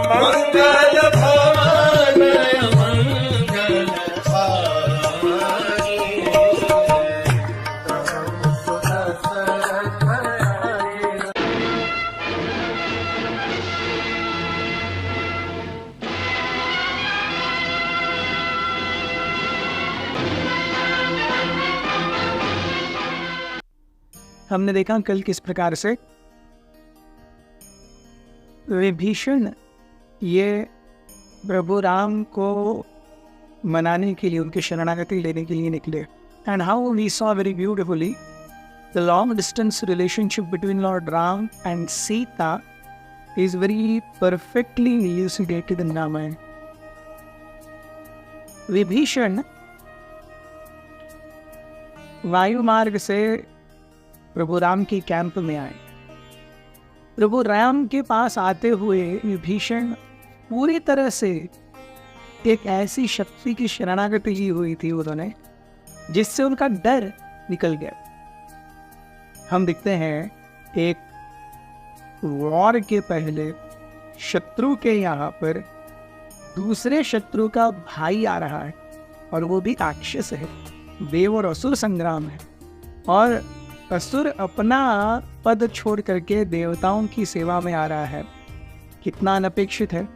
मंगल भवन मंगल हारी। हमने देखा कल किस प्रकार से विभीषण ये प्रभु राम को मनाने के लिए, उनकी शरणागति लेने के लिए निकले, and how we saw very beautifully the long distance relationship between lord Ram and Sita is very perfectly elucidated in Ramayan. Vibhishan वायु मार्ग से प्रभु राम के कैंप में आए। प्रभु राम के पास आते हुए विभीषण पूरी तरह से एक ऐसी शक्ति की शरणागति की हुई थी उन्होंने, जिससे उनका डर निकल गया। हम देखते हैं एक वॉर के पहले शत्रु के यहाँ पर दूसरे शत्रु का भाई आ रहा है, और वो भी राक्षस है, देव और असुर संग्राम है, और असुर अपना पद छोड़ करके देवताओं की सेवा में आ रहा है। कितना अनपेक्षित है।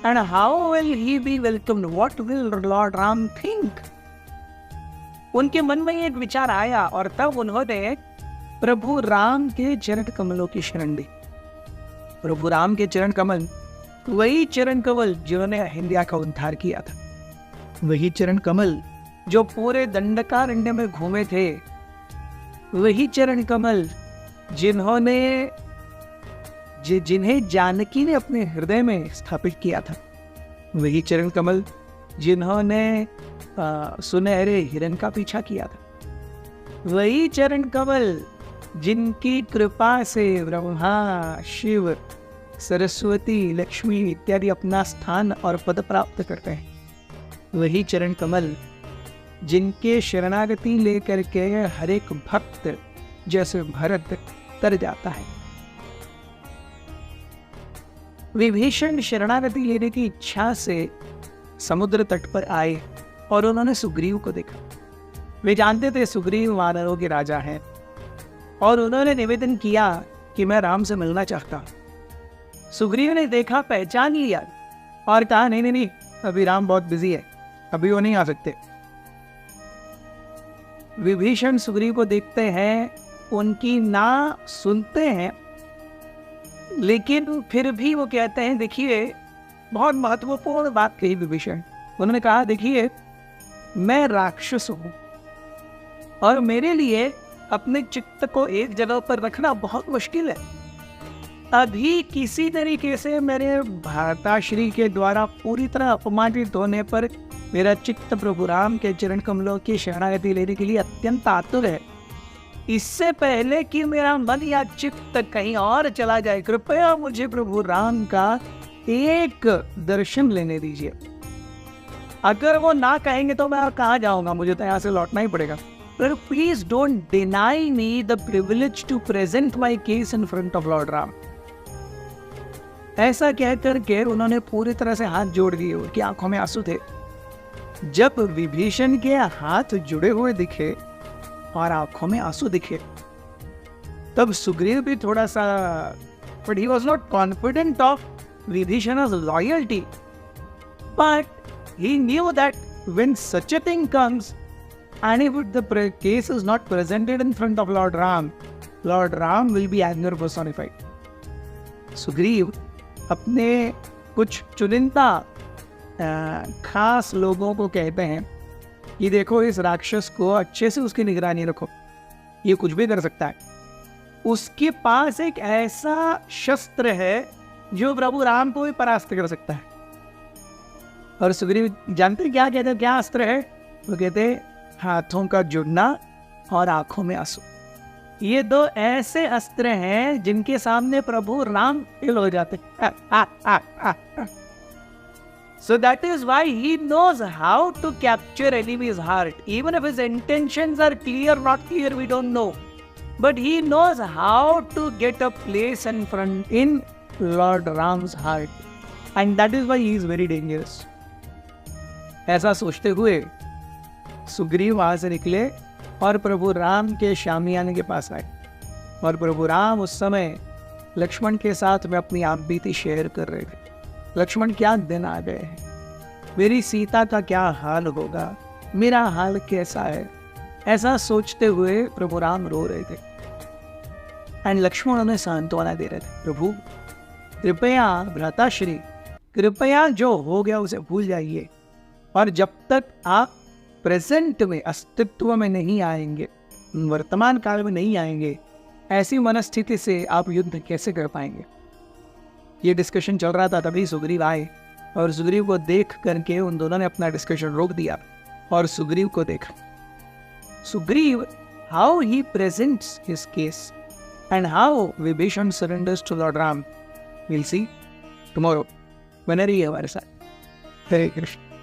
And how will he be welcomed, what will lord Ram think. उनके मन में एक विचार आया, और तब उन्होंने प्रभु राम के चरण कमलों की शरण ली। प्रभु राम के चरण कमल, वही चरण कमल जिन्होंने अहिल्या का उद्धार किया था, वही चरण कमल जो पूरे दंडकारण्य में घूमे थे, वही चरण कमल जिन्हें जानकी ने अपने हृदय में स्थापित किया था, वही चरण कमल जिन्होंने सुनहरे हिरण का पीछा किया था, वही चरण कमल जिनकी कृपा से ब्रह्मा, शिव, सरस्वती, लक्ष्मी इत्यादि अपना स्थान और पद प्राप्त करते हैं, वही चरण कमल जिनके शरणागति लेकर के हर एक भक्त जैसे भरत तर जाता है। विभीषण शरणागति लेने की इच्छा से समुद्र तट पर आए और उन्होंने सुग्रीव को देखा। वे जानते थे सुग्रीव वानरों के राजा हैं, और उन्होंने निवेदन किया कि मैं राम से मिलना चाहता हूं। सुग्रीव ने देखा, पहचान लिया और कहा नहीं नहीं नहीं, अभी राम बहुत बिजी है, अभी वो नहीं आ सकते। विभीषण सुग्रीव को देखते हैं, उनकी ना सुनते हैं, लेकिन फिर भी वो कहते हैं, देखिए बहुत महत्वपूर्ण बात कही विभीषण। उन्होंने कहा, देखिए मैं राक्षस हूं और मेरे लिए अपने चित्त को एक जगह पर रखना बहुत मुश्किल है। अभी किसी तरीके से मेरे भ्राताश्री के द्वारा पूरी तरह अपमानित होने पर मेरा चित्त प्रभु राम के चरण कमलों की शरणागति लेने के लिए अत्यंत आतुर है। इससे पहले कि मेरा मन या चित्त कहीं और चला जाए, कृपया मुझे प्रभु राम का एक दर्शन लेने दीजिए। अगर वो ना कहेंगे तो मैं कहाँ जाऊंगा, मुझे तो यहाँ से लौटना ही पड़ेगा। पर please don't deny me the privilege to present my case in front of lord Ram. ऐसा कहकर के उन्होंने पूरी तरह से हाथ जोड़ दिए, उनकी आंखों में आंसू थे। जब विभीषण के हाथ जुड़े हुए दिखे और आंखों में आंसू दिखे, तब सुग्रीव भी थोड़ा सा, but he was not confident of Vibhishana's loyalty, but he knew that when such a thing comes and if the case is not presented in front of Lord Ram will be anger personified. Sugriva अपने कुछ चुनिंदा खास लोगों को कहते हैं कि देखो इस राक्षस को अच्छे से उसकी निगरानी रखो, ये कुछ भी कर सकता है। उसके पास एक ऐसा शस्त्र है जो प्रभु राम को भी परास्त कर सकता है। और सुग्रीव जानते क्या कहते हैं, क्या अस्त्र है? वो कहते हाथों का जुड़ना और आंखों में आंसू। ये दो ऐसे अस्त्र हैं जिनके सामने प्रभु राम फेल हो जाते। So that is why he knows how to capture enemy's heart. Even if his intentions are clear, not clear, we don't know. But he knows how to get a place in front in Lord Ram's heart. And that is why he is very dangerous. ऐसा सोचते हुए सुग्रीव वहां से निकले और प्रभु राम के शामियाने के पास आए। और प्रभु राम उस समय लक्ष्मण के साथ में अपनी आप बीती शेयर कर रहे थे। लक्ष्मण, क्या दिन आ गए हैं, मेरी सीता का क्या हाल होगा, मेरा हाल कैसा है, ऐसा सोचते हुए प्रभु राम रो रहे थे। एंड लक्ष्मण उन्हें सांत्वना दे रहे थे, प्रभु कृपया भ्राताश्री, कृपया जो हो गया उसे भूल जाइए, और जब तक आप प्रेजेंट में अस्तित्व में नहीं आएंगे, वर्तमान काल में नहीं आएंगे, ऐसी मनस्थिति से आप युद्ध कैसे कर पाएंगे। ये डिस्कशन चल रहा था, तभी सुग्रीव आए और सुग्रीव को देख करके उन दोनों ने अपना डिस्कशन रोक दिया और सुग्रीव को देखा। Sugriva, how he presents his case and how Vibhishan surrenders to Lord Ram, we'll see tomorrow whenever you are. Hare Krishna.